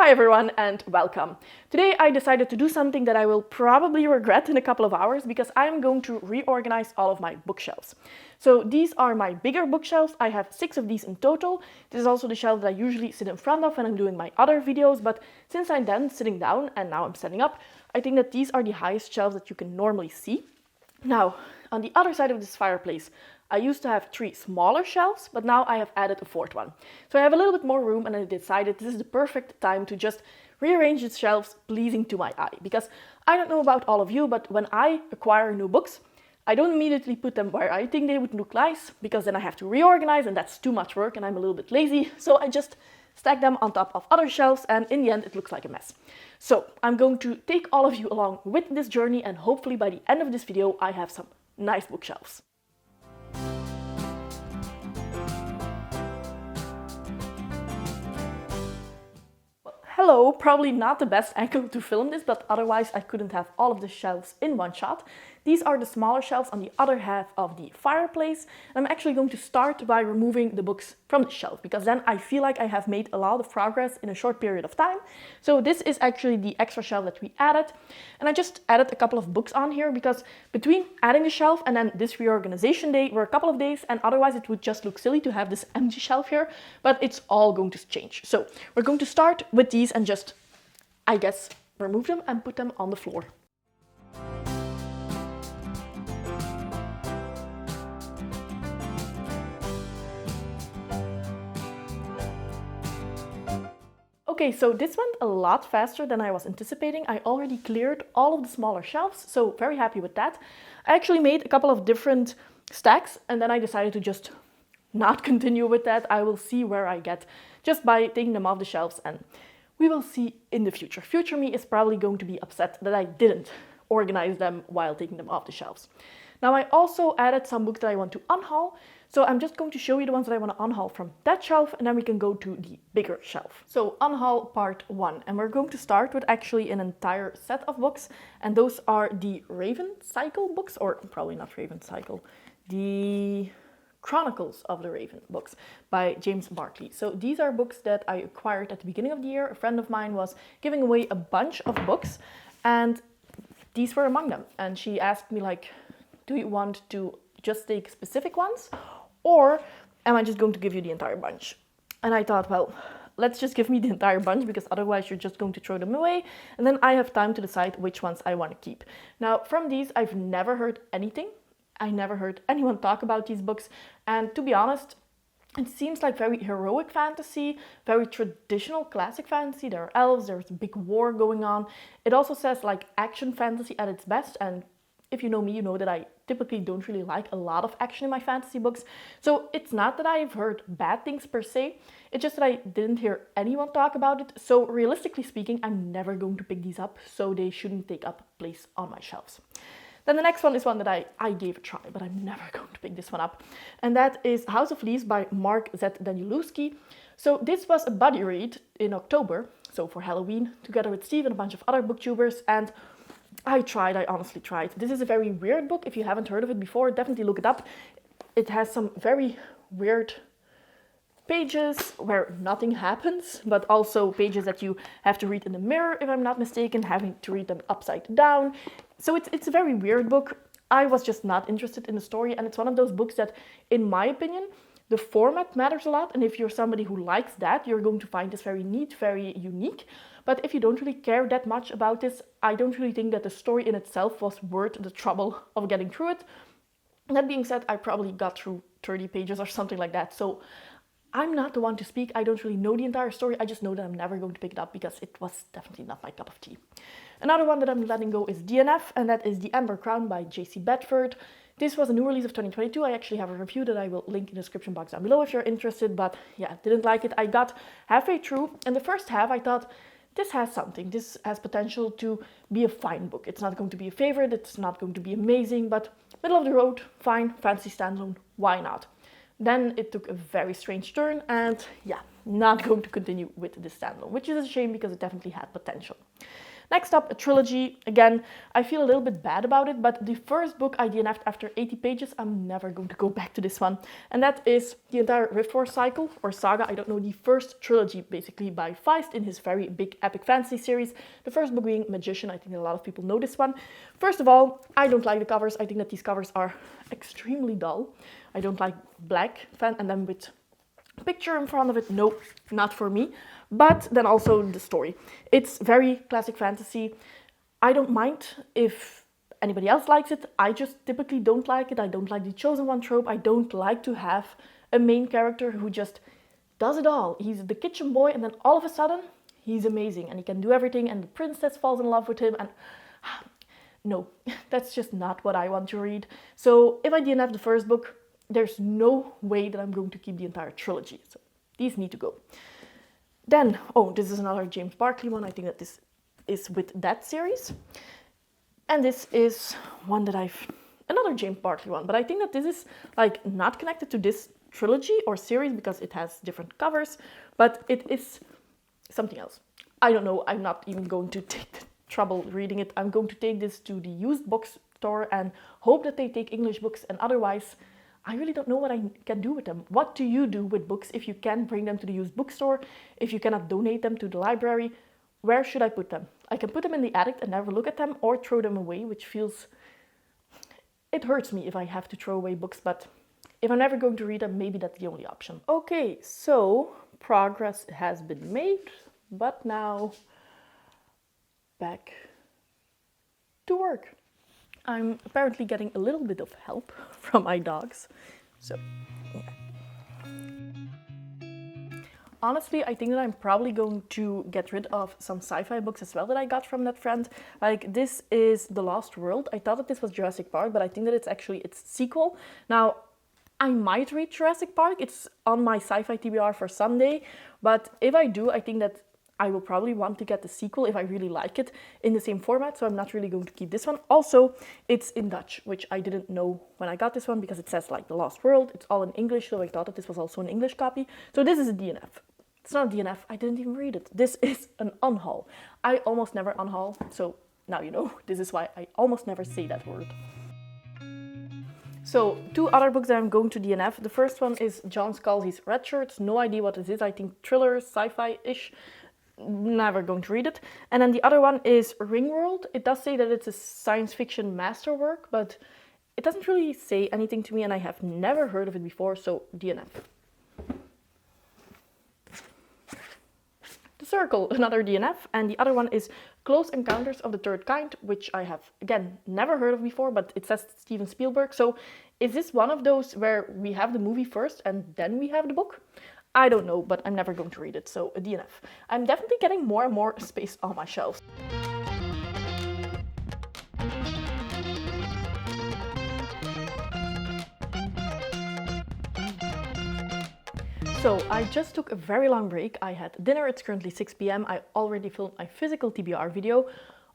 Hi everyone and welcome. Today I decided to do something that I will probably regret in a couple of hours because I'm going to reorganize all of my bookshelves. So these are my bigger bookshelves. I have 6 of these in total. This is also the shelf that I usually sit in front of when I'm doing my other videos, but since I'm then sitting down and now I'm standing up, I think that these are the highest shelves that you can normally see. Now, on the other side of this fireplace, I used to have 3 smaller shelves, but now I have added a 4th one. So I have a little bit more room and I decided this is the perfect time to just rearrange the shelves pleasing to my eye. Because I don't know about all of you, but when I acquire new books, I don't immediately put them where I think they would look nice, because then I have to reorganize and that's too much work and I'm a little bit lazy. So I just stack them on top of other shelves and in the end it looks like a mess. So I'm going to take all of you along with this journey and hopefully by the end of this video I have some nice bookshelves. Hello, probably not the best angle to film this, but otherwise I couldn't have all of the shelves in one shot. These are the smaller shelves on the other half of the fireplace. I'm actually going to start by removing the books from the shelf, because then I feel like I have made a lot of progress in a short period of time. So this is actually the extra shelf that we added. And I just added a couple of books on here because between adding the shelf and then this reorganization day were a couple of days, and otherwise it would just look silly to have this empty shelf here, but it's all going to change. So we're going to start with these and just, I guess, remove them and put them on the floor. Okay, so this went a lot faster than I was anticipating. I already cleared all of the smaller shelves, so very happy with that. I actually made a couple of different stacks and then I decided to just not continue with that. I will see where I get just by taking them off the shelves, and we will see in the future. Future me is probably going to be upset that I didn't organize them while taking them off the shelves. Now I also added some books that I want to unhaul. So I'm just going to show you the ones that I want to unhaul from that shelf and then we can go to the bigger shelf. So unhaul part 1, and we're going to start with actually an entire set of books, and those are the Raven Cycle books, or probably not Raven Cycle, the Chronicles of the Raven books by James Bartley. So these are books that I acquired at the beginning of the year. A friend of mine was giving away a bunch of books and these were among them. And she asked me like, do you want to just take specific ones or am I just going to give you the entire bunch? And I thought, well, let's just give me the entire bunch because otherwise you're just going to throw them away and then I have time to decide which ones I want to keep. Now from these I've never heard anything. I never heard anyone talk about these books, and to be honest, it seems like very heroic fantasy, very traditional classic fantasy. There are elves, there's a big war going on. It also says like action fantasy at its best, and if you know me, you know that I typically don't really like a lot of action in my fantasy books. So it's not that I've heard bad things per se, it's just that I didn't hear anyone talk about it. So realistically speaking, I'm never going to pick these up, so they shouldn't take up place on my shelves. Then the next one is one that I gave a try, but I'm never going to pick this one up. And that is House of Leaves by Mark Z. Danielewski. So this was a buddy read in October, so for Halloween, together with Steve and a bunch of other booktubers. And I honestly tried. This is a very weird book. If you haven't heard of it before, definitely look it up. It has some very weird pages where nothing happens, but also pages that you have to read in the mirror, if I'm not mistaken, having to read them upside down. So it's a very weird book. I was just not interested in the story, and it's one of those books that, in my opinion, the format matters a lot, and if you're somebody who likes that, you're going to find this very neat, very unique. But if you don't really care that much about this, I don't really think that the story in itself was worth the trouble of getting through it. That being said, I probably got through 30 pages or something like that, so I'm not the one to speak. I don't really know the entire story. I just know that I'm never going to pick it up because it was definitely not my cup of tea. Another one that I'm letting go is DNF, and that is The Amber Crown by J.C. Bedford. This was a new release of 2022. I actually have a review that I will link in the description box down below if you're interested, but yeah, didn't like it. I got halfway through, and the first half I thought, this has something. This has potential to be a fine book. It's not going to be a favorite, it's not going to be amazing, but middle of the road, fine, fancy standalone, why not? Then it took a very strange turn, and yeah, not going to continue with this standalone, which is a shame because it definitely had potential. Next up, a trilogy. Again, I feel a little bit bad about it, but the first book I DNF'd after 80 pages, I'm never going to go back to this one. And that is the entire Rift Wars cycle, or saga, I don't know, the first trilogy, basically, by Feist in his very big epic fantasy series. The first book being Magician. I think a lot of people know this one. First of all, I don't like the covers. I think that these covers are extremely dull. I don't like black, and then with picture in front of it, nope, not for me. But then also the story. It's very classic fantasy. I don't mind if anybody else likes it. I just typically don't like it. I don't like the chosen one trope. I don't like to have a main character who just does it all. He's the kitchen boy and then all of a sudden he's amazing and he can do everything and the princess falls in love with him and no, that's just not what I want to read. So if I didn't have the first book, there's no way that I'm going to keep the entire trilogy. So these need to go. Then, oh, this is another James Barkley one. I think that this is with that series. And this is one that another James Barkley one. But I think that this is like not connected to this trilogy or series because it has different covers. But it is something else. I don't know. I'm not even going to take the trouble reading it. I'm going to take this to the used bookstore and hope that they take English books. And otherwise, I really don't know what I can do with them. What do you do with books if you can't bring them to the used bookstore? If you cannot donate them to the library? Where should I put them? I can put them in the attic and never look at them or throw them away, which feels... It hurts me if I have to throw away books, but if I'm never going to read them, maybe that's the only option. Okay, so progress has been made, but now back to work. I'm apparently getting a little bit of help from my dogs, so yeah. Honestly, I think that I'm probably going to get rid of some sci-fi books as well that I got from that friend. Like, this is The Lost World. I thought that this was Jurassic Park, but I think that it's actually its sequel. Now, I might read Jurassic Park. It's on my sci-fi TBR for Sunday, but if I do, I think that I will probably want to get the sequel if I really like it in the same format, so I'm not really going to keep this one. Also, it's in Dutch, which I didn't know when I got this one because it says like The Lost World. It's all in English, so I thought that this was also an English copy. So this is a DNF. It's not a DNF, I didn't even read it. This is an unhaul. I almost never unhaul, so now you know. This is why I almost never say that word. So, two other books that I'm going to DNF. The first one is John Scalzi's Red Shirts. No idea what this is. I think thriller, sci-fi-ish. Never going to read it. And then the other one is Ringworld. It does say that it's a science fiction masterwork, but it doesn't really say anything to me and I have never heard of it before, so DNF. The Circle, another DNF, and the other one is Close Encounters of the Third Kind, which I have, again, never heard of before, but it says Steven Spielberg. So is this one of those where we have the movie first and then we have the book? I don't know, but I'm never going to read it, so a DNF. I'm definitely getting more and more space on my shelves. So I just took a very long break. I had dinner, it's currently 6 p.m. I already filmed my physical TBR video,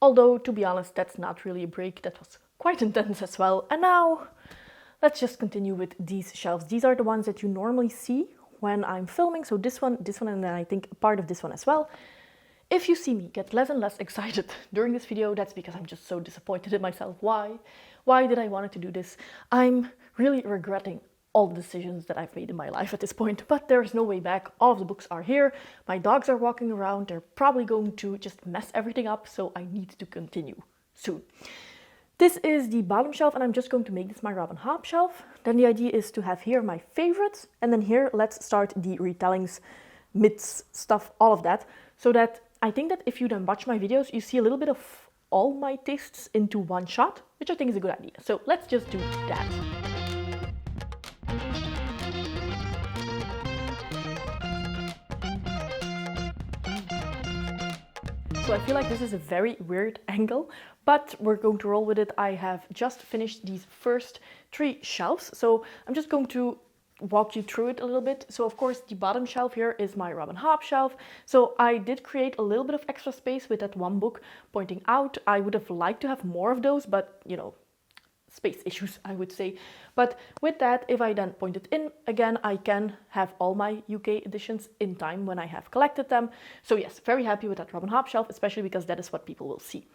although to be honest, that's not really a break, that was quite intense as well. And now, let's just continue with these shelves. These are the ones that you normally see when I'm filming, so this one, and then I think part of this one as well. If you see me get less and less excited during this video, that's because I'm just so disappointed in myself. Why? Why did I want to do this? I'm really regretting all the decisions that I've made in my life at this point, but there's no way back. All of the books are here. My dogs are walking around. They're probably going to just mess everything up, so I need to continue soon. This is the bottom shelf, and I'm just going to make this my Robin Hobb shelf. Then the idea is to have here my favorites, and then here let's start the retellings, myths, stuff, all of that, so that I think that if you then watch my videos, you see a little bit of all my tastes into one shot, which I think is a good idea. So let's just do that. So I feel like this is a very weird angle, but we're going to roll with it. I have just finished these first 3 shelves, so I'm just going to walk you through it a little bit. So of course the bottom shelf here is my Robin Hobb shelf. So I did create a little bit of extra space with that one book pointing out. I would have liked to have more of those, but you know, space issues, I would say. But with that, if I then point it in again, I can have all my UK editions in time when I have collected them. So yes, very happy with that Robin Hobb shelf, especially because that is what people will see.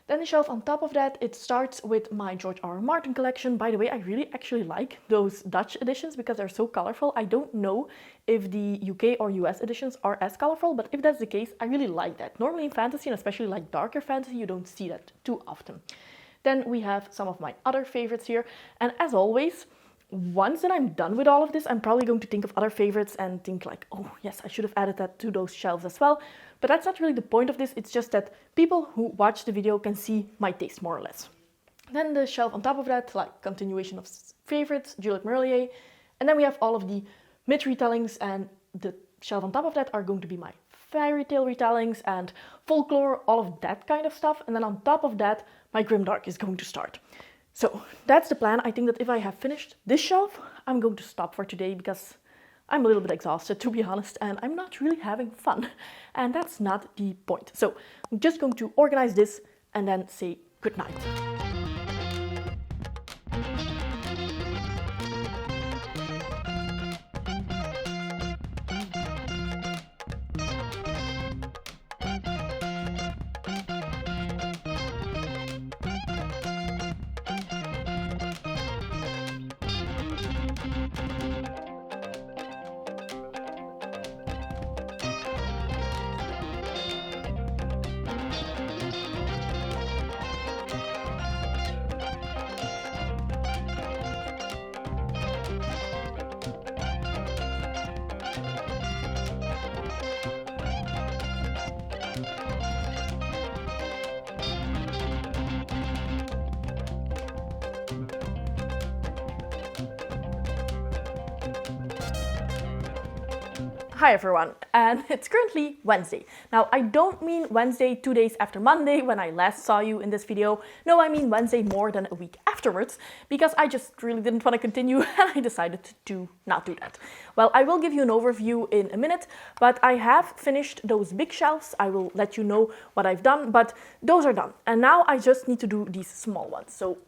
Then the shelf on top of that, it starts with my George R. R. Martin collection. By the way, I really actually like those Dutch editions because they're so colorful. I don't know if the UK or US editions are as colorful, but if that's the case, I really like that. Normally in fantasy, and especially like darker fantasy, you don't see that too often. Then we have some of my other favorites here. And as always, once that I'm done with all of this, I'm probably going to think of other favorites and think like, oh yes, I should have added that to those shelves as well. But that's not really the point of this. It's just that people who watch the video can see my taste more or less. Then the shelf on top of that, like continuation of favorites, Juliet Marillier. And then we have all of the myth retellings, and the shelf on top of that are going to be my fairy tale retellings and folklore, all of that kind of stuff. And then on top of that, my grimdark is going to start. So that's the plan. I think that if I have finished this shelf, I'm going to stop for today because I'm a little bit exhausted, to be honest, and I'm not really having fun. And that's not the point. So I'm just going to organize this and then say goodnight. Hi everyone, and it's currently Wednesday. Now, I don't mean Wednesday 2 days after Monday when I last saw you in this video. No, I mean Wednesday more than a week afterwards, because I just really didn't want to continue and I decided to not do that. Well, I will give you an overview in a minute, but I have finished those big shelves. I will let you know what I've done, but those are done. And now I just need to do these small ones. So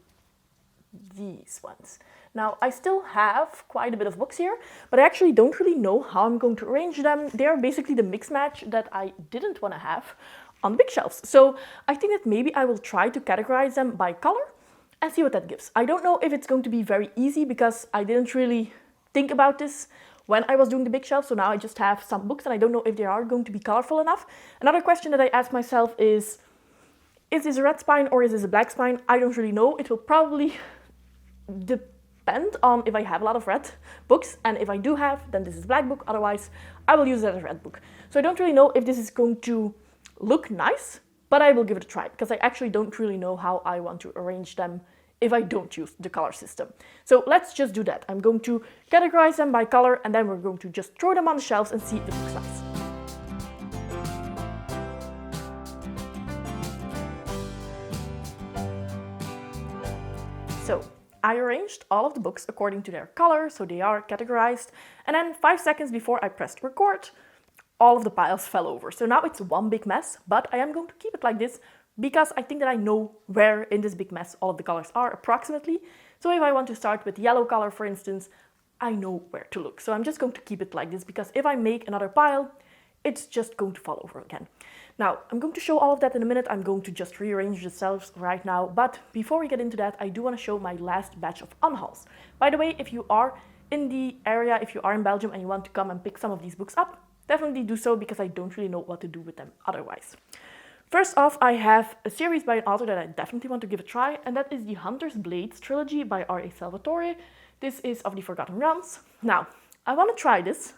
these ones. Now, I still have quite a bit of books here, but I actually don't really know how I'm going to arrange them. They're basically the mix match that I didn't want to have on the big shelves. So I think that maybe I will try to categorize them by color and see what that gives. I don't know if it's going to be very easy because I didn't really think about this when I was doing the big shelf. So now I just have some books and I don't know if they are going to be colorful enough. Another question that I ask myself is this a red spine or is this a black spine? I don't really know. It will probably depend on if I have a lot of red books, and if I do have, then this is a black book, otherwise I will use it as a red book. So I don't really know if this is going to look nice, but I will give it a try, because I actually don't really know how I want to arrange them if I don't use the color system. So let's just do that. I'm going to categorize them by color, and then we're going to just throw them on the shelves and see if it looks nice. So I arranged all of the books according to their color, so they are categorized. And then 5 seconds before I pressed record, all of the piles fell over. So now it's one big mess, but I am going to keep it like this because I think that I know where in this big mess all of the colors are approximately. So if I want to start with yellow color, for instance, I know where to look. So I'm just going to keep it like this because if I make another pile, it's just going to fall over again. Now, I'm going to show all of that in a minute. I'm going to just rearrange the shelves right now. But before we get into that, I do want to show my last batch of Unhauls. By the way, if you are in the area, if you are in Belgium and you want to come and pick some of these books up, definitely do so because I don't really know what to do with them otherwise. First off, I have a series by an author that I definitely want to give a try, and that is the Hunter's Blades trilogy by R.A. Salvatore. This is Of the Forgotten Realms. Now, I want to try this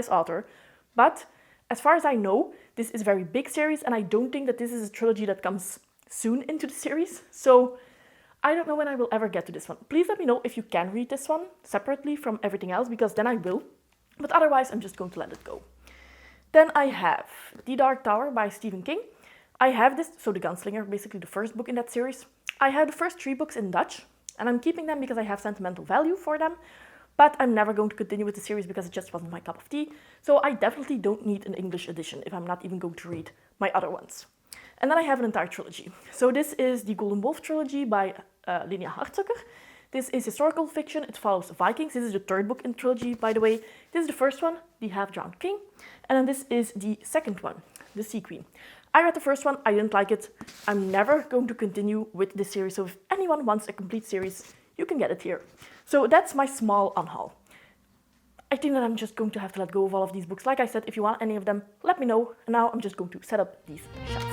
author, but as far as I know, this is a very big series, and I don't think that this is a trilogy that comes soon into the series, so I don't know when I will ever get to this one. Please let me know if you can read this one separately from everything else, because then I will, but otherwise I'm just going to let it go. Then I have The Dark Tower by Stephen King. I have this, so The Gunslinger, basically the first book in that series. I have the first 3 books in Dutch, and I'm keeping them because I have sentimental value for them. But I'm never going to continue with the series because it just wasn't my cup of tea. So I definitely don't need an English edition if I'm not even going to read my other ones. And then I have an entire trilogy. So this is the Golden Wolf trilogy by Linia Hartzucker. This is historical fiction. It follows Vikings. This is the third book in the trilogy, by the way. This is the first one, The Half-Drowned King. And then this is the second one, The Sea Queen. I read the first one. I didn't like it. I'm never going to continue with this series. So if anyone wants a complete series, you can get it here. So that's my small unhaul. I think that I'm just going to have to let go of all of these books. Like I said, if you want any of them, let me know. And now I'm just going to set up these shelves.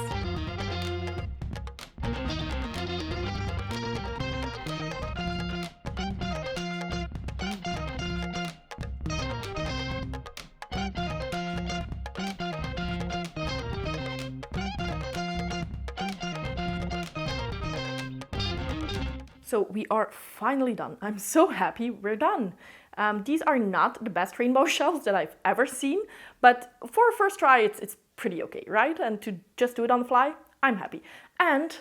So we are finally done. I'm so happy we're done. These are not the best rainbow shelves that I've ever seen, but for a first try, it's pretty okay, right? And to just do it on the fly, I'm happy. And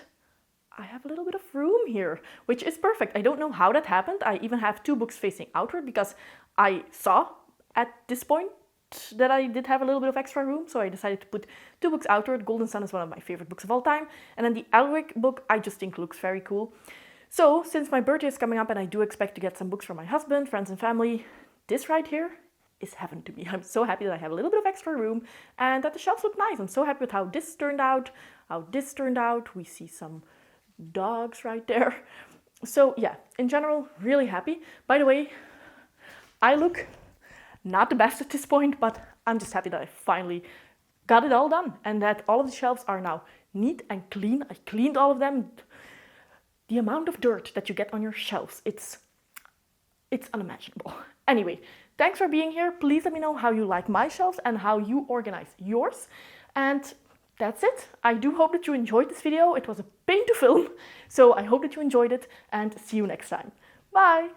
I have a little bit of room here, which is perfect. I don't know how that happened. I even have 2 books facing outward because I saw at this point that I did have a little bit of extra room, so I decided to put 2 books outward. Golden Sun is one of my favorite books of all time, and then the Elric book I just think looks very cool. So, since my birthday is coming up and I do expect to get some books from my husband, friends and family, this right here is heaven to me. I'm so happy that I have a little bit of extra room and that the shelves look nice. I'm so happy with how this turned out, We see some dogs right there. So yeah, in general, really happy. By the way, I look not the best at this point, but I'm just happy that I finally got it all done and that all of the shelves are now neat and clean. I cleaned all of them. The amount of dirt that you get on your shelves, it's unimaginable. Anyway, thanks for being here. Please let me know how you like my shelves and how you organize yours. And that's it. I do hope that you enjoyed this video. It was a pain to film, so I hope that you enjoyed it and see you next time. Bye!